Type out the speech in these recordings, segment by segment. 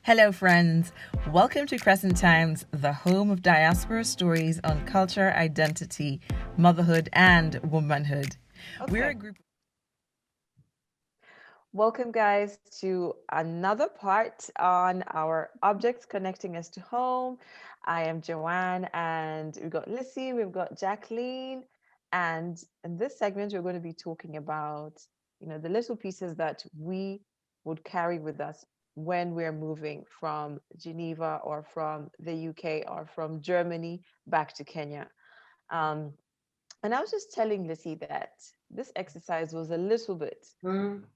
Hello, friends. Welcome to Crescent Times, the home of diaspora stories on culture, identity, motherhood, and womanhood. Okay. We're a group. Welcome, guys, to another part on our objects connecting us to home. I am Joanne, and we've got Lissy, we've got Jacqueline, and in this segment, we're going to be talking about, the little pieces that we would carry with us when we're moving from Geneva or from the UK or from Germany back to Kenya. Um, and I was just telling Lissy that this exercise was a little bit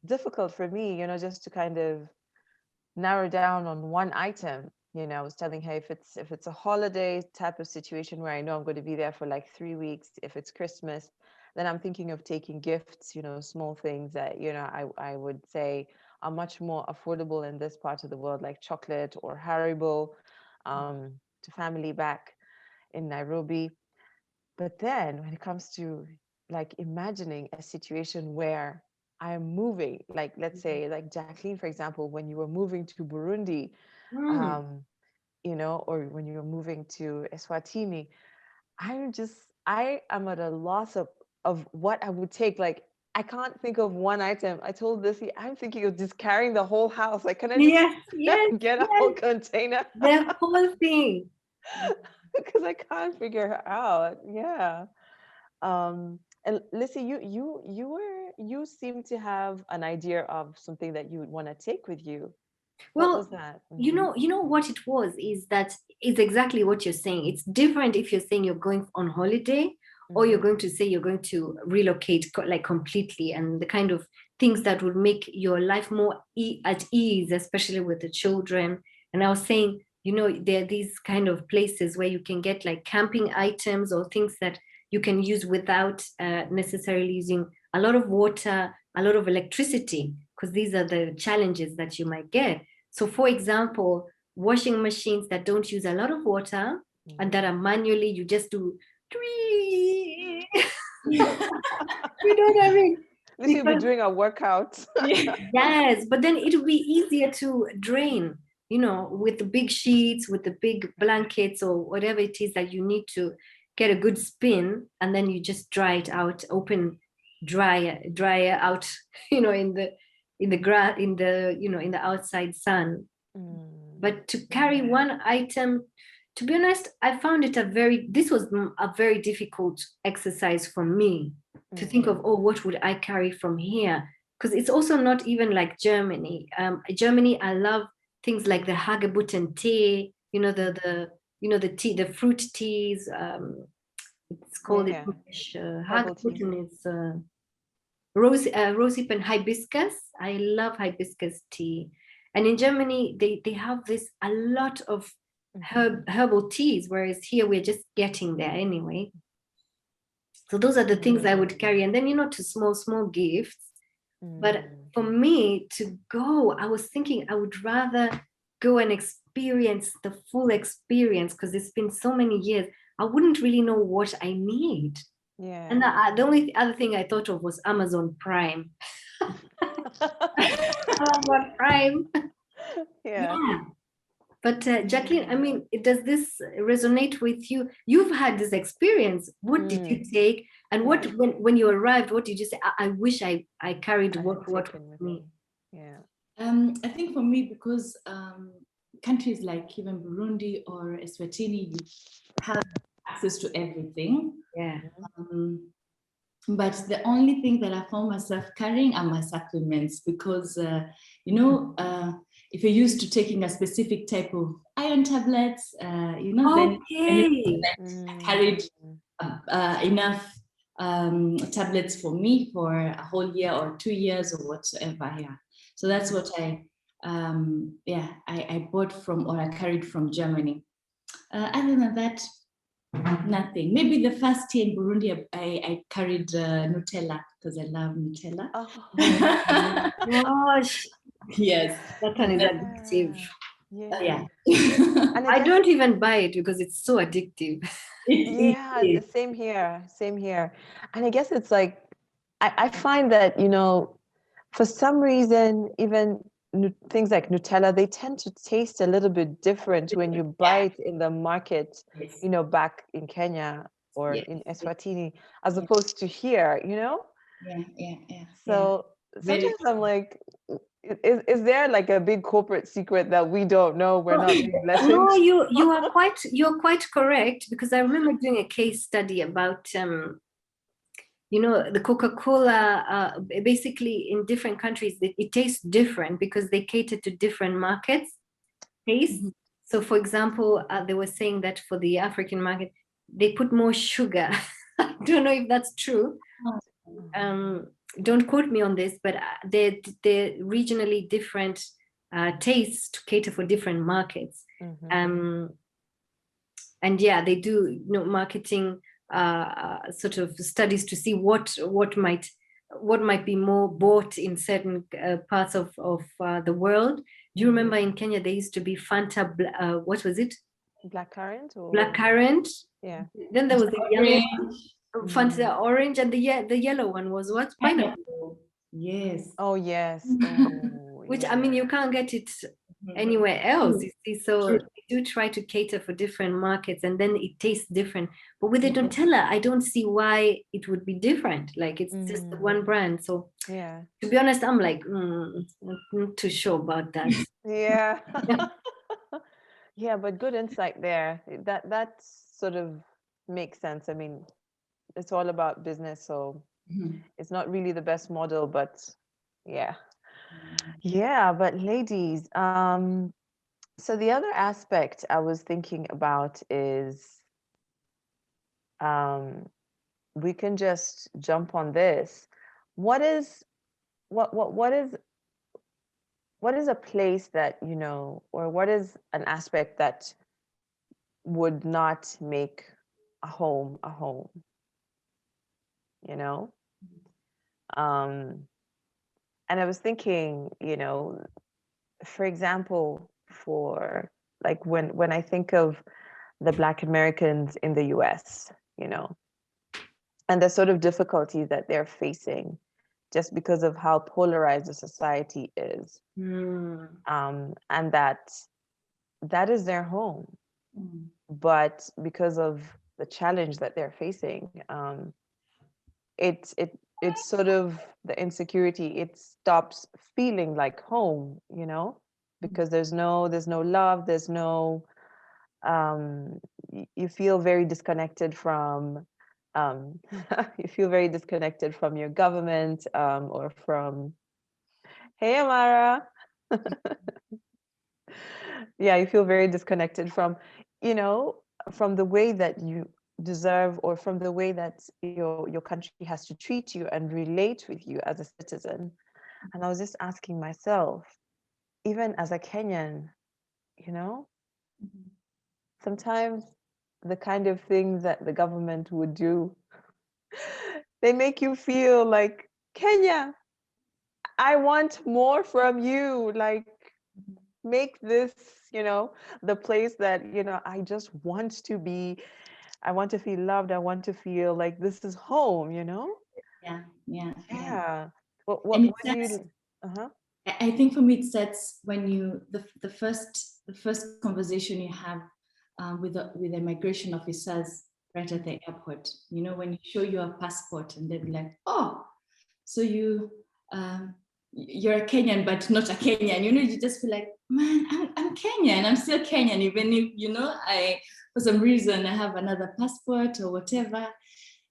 difficult for me, just to kind of narrow down on one item. I was telling her if it's a holiday type of situation where I know I'm going to be there for like 3 weeks, if it's Christmas, then I'm thinking of taking gifts, small things that, I would say are much more affordable in this part of the world, like chocolate or Haribo, to family back in Nairobi. But then when it comes to like imagining a situation where I'm moving, like let's say like Jacqueline, for example, when you were moving to Burundi, um, or when you were moving to Eswatini, I am at a loss of what I would take. Like I can't think of one item. I told Lissy, I'm thinking of just carrying the whole house. Like, can I just get a whole container? The whole thing. Because I can't figure her out. Yeah. And Lissy, you seem to have an idea of something that you would want to take with you. What was that? You know what it was is that it's exactly what you're saying. It's different if you're saying you're going on holiday or you're going to say you're going to relocate like completely, and the kind of things that would make your life more at ease, especially with the children. And I was saying, there are these kind of places where you can get like camping items or things that you can use without necessarily using a lot of water, a lot of electricity, because these are the challenges that you might get. So for example, washing machines that don't use a lot of water and that are manually, you just do you know what I mean? This you'll be doing a workout. Yes, but then it will be easier to drain, with the big sheets, with the big blankets or whatever it is that you need to get a good spin, and then you just dry it out, dry out, in the outside sun. But to carry one item, to be honest, I found it this was a very difficult exercise for me to think of, what would I carry from here? Because it's also not even like Germany. Germany, I love things like the Hagebutten tea, the tea, the fruit teas. It's called Hagebutten is rosehip and hibiscus. I love hibiscus tea. And in Germany, they have a lot of herbal teas, whereas here we're just getting there anyway. So those are the things I would carry. And then, to small gifts. But for me to go, I was thinking I would rather go and experience the full experience, because it's been so many years. I wouldn't really know what I need. Yeah. And the only other thing I thought of was Amazon Prime. Amazon Prime. Yeah. But Jacqueline, I mean, does this resonate with you? You've had this experience. What did you take? And what, when you arrived, what did you say? I wish I carried what with me. Yeah. I think for me, because countries like even Burundi or Eswatini, you have access to everything. Yeah. But the only thing that I found myself carrying are my supplements, because if you're used to taking a specific type of iron tablets, then I carried enough tablets for me for a whole year or 2 years or whatsoever. Yeah. So that's what I bought from, or I carried from Germany. Other than that, nothing. Maybe the first year in Burundi, I carried Nutella, because I love Nutella. Oh gosh. Yes. That one is addictive. Yeah. And I don't even buy it because it's so addictive. Yeah, same here. And I guess it's like, I find that, for some reason, even things like Nutella, they tend to taste a little bit different when you buy it in the market, Yes. you know, back in Kenya or Yes. in Eswatini, as Yeah. opposed to here, you know? Yeah. So Very sometimes I'm like, is there like a big corporate secret that we don't know? We're not being letting. No, you're quite correct, because I remember doing a case study about you know, the Coca-Cola, basically in different countries, it tastes different because they cater to different markets taste. Mhm. So for example, they were saying that for the African market, they put more sugar. I don't know if that's true. Don't quote me on this, but they're regionally different tastes to cater for different markets. And yeah, they do, you know, marketing sort of studies to see what might be more bought in certain parts of the world. Do you remember in Kenya there used to be Fanta? What was it? Blackcurrant or Blackcurrant. yeah. Then there was the yellow Fanta orange, and the yellow one was what? Pineapple. Yes. Oh yes. Oh, Which I mean, you can't get it anywhere else. You see, so True. they do try to cater for different markets, and then it tastes different. But with the Nutella, I don't see why it would be different. Like it's just the one brand. So yeah. to be honest, I'm like, not too sure about that. Yeah. Yeah, but good insight there. That sort of makes sense. I mean, it's all about business, so it's not really the best model, but yeah. Yeah, but ladies, so the other aspect I was thinking about is we can just jump on this. What is a place that, you know, or what is an aspect that would not make a home, you know? And I was thinking, you know, for example, for like when I think of the Black Americans in the US, you know, and the sort of difficulties that they're facing just because of how polarized the society is. And that is their home. But because of the challenge that they're facing, it's sort of the insecurity, it stops feeling like home, you know, because there's no love, there's no you feel very disconnected from you feel very disconnected from your government, or from, hey Amara. Yeah, you feel very disconnected from, you know, from the way that you deserve, or from the way that your country has to treat you and relate with you as a citizen. And I was just asking myself, even as a Kenyan, you know, sometimes the kind of things that the government would do, they make you feel like, Kenya, I want more from you. Like, make this, you know, the place that, you know, I just want to be. I want to feel loved. I want to feel like this is home, you know? Yeah. What And do you uh-huh. I think for me it starts when you the first conversation you have with the migration officers right at the airport. You know, when you show your passport and they'll be like, oh, so you're a Kenyan but not a Kenyan. You know, you just feel like, man, I'm Kenyan. I'm still Kenyan, even if, you know, I for some reason I have another passport or whatever.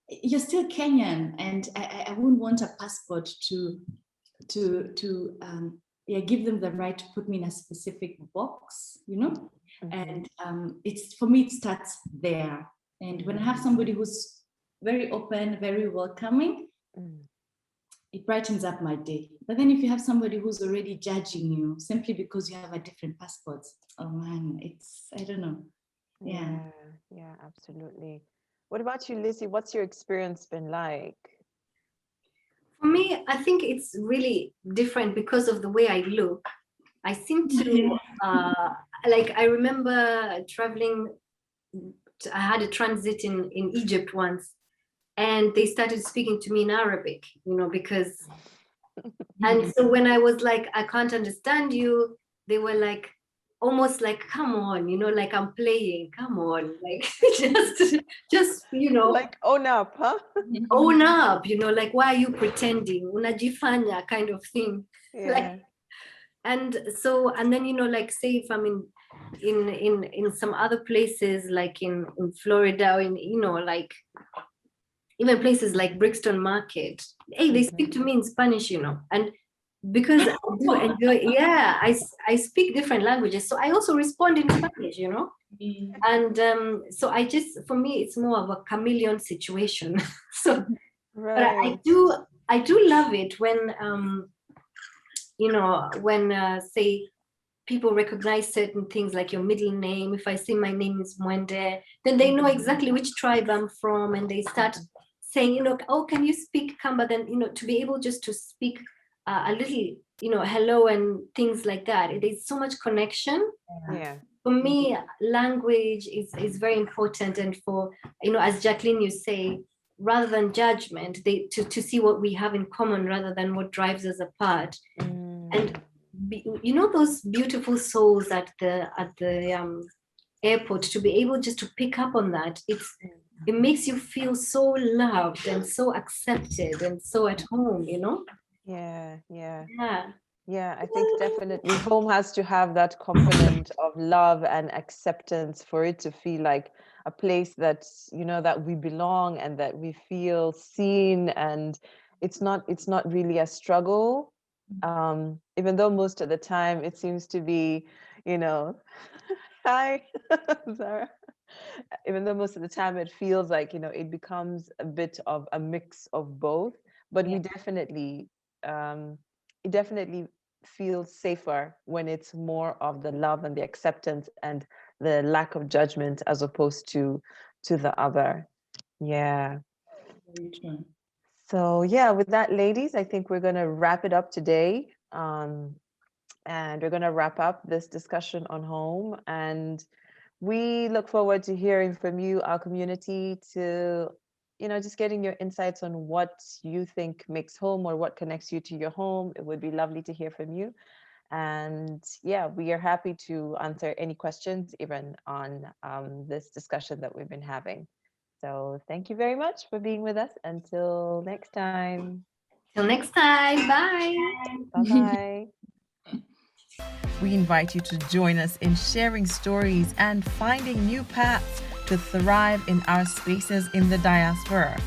You're still Kenyan, and I wouldn't want a passport to give them the right to put me in a specific box, you know. And it's, for me, it starts there. And when I have somebody who's very open, very welcoming, it brightens up my day. But then if you have somebody who's already judging you simply because you have a different passport, oh man, it's, I don't know. Yeah, absolutely. What about you, Lizzie? What's your experience been like? For me, I think it's really different because of the way I look. I seem to, like, I remember traveling, I had a transit in Egypt once, and they started speaking to me in Arabic, you know, because And so when I was like, I can't understand you, they were like, almost like, come on, like I'm playing, come on, like just, Like own up, huh? own up, like, why are you pretending? Unajifanya kind of thing. Yeah. Like, and then, like, say if I'm in some other places, like in Florida, or like even places like Brixton Market, hey, they speak to me in Spanish, and because I do enjoy, yeah, I speak different languages, so I also respond in Spanish, and so for me, it's more of a chameleon situation. So, Right. but I do love it when when say people recognize certain things like your middle name. If I say my name is Mwende, then they know exactly which tribe I'm from, and they start saying, oh, can you speak Kamba? Then, to be able just to speak a little, hello and things like that. It is so much connection. Yeah. For me, language is very important. And for, as Jacqueline, you say, rather than judgment, to see what we have in common rather than what drives us apart. And those beautiful souls at the airport, to be able just to pick up on that, it makes you feel so loved and so accepted and so at home, Yeah, I think definitely home has to have that component of love and acceptance for it to feel like a place that, that we belong and that we feel seen, and it's not really a struggle. Even though most of the time it seems to be, hi, Zara. Even though most of the time it feels like, it becomes a bit of a mix of both, but we definitely, it definitely feels safer when it's more of the love and the acceptance and the lack of judgment as opposed to the other. Yeah. So yeah, with that, ladies, I think we're going to wrap it up today. And we're going to wrap up this discussion on home. And we look forward to hearing from you, our community, to, just getting your insights on what you think makes home or what connects you to your home. It would be lovely to hear from you. And yeah, we are happy to answer any questions, even on this discussion that we've been having. So thank you very much for being with us. Until next time. Till next time. Bye. Bye-bye. We invite you to join us in sharing stories and finding new paths to thrive in our spaces in the diaspora.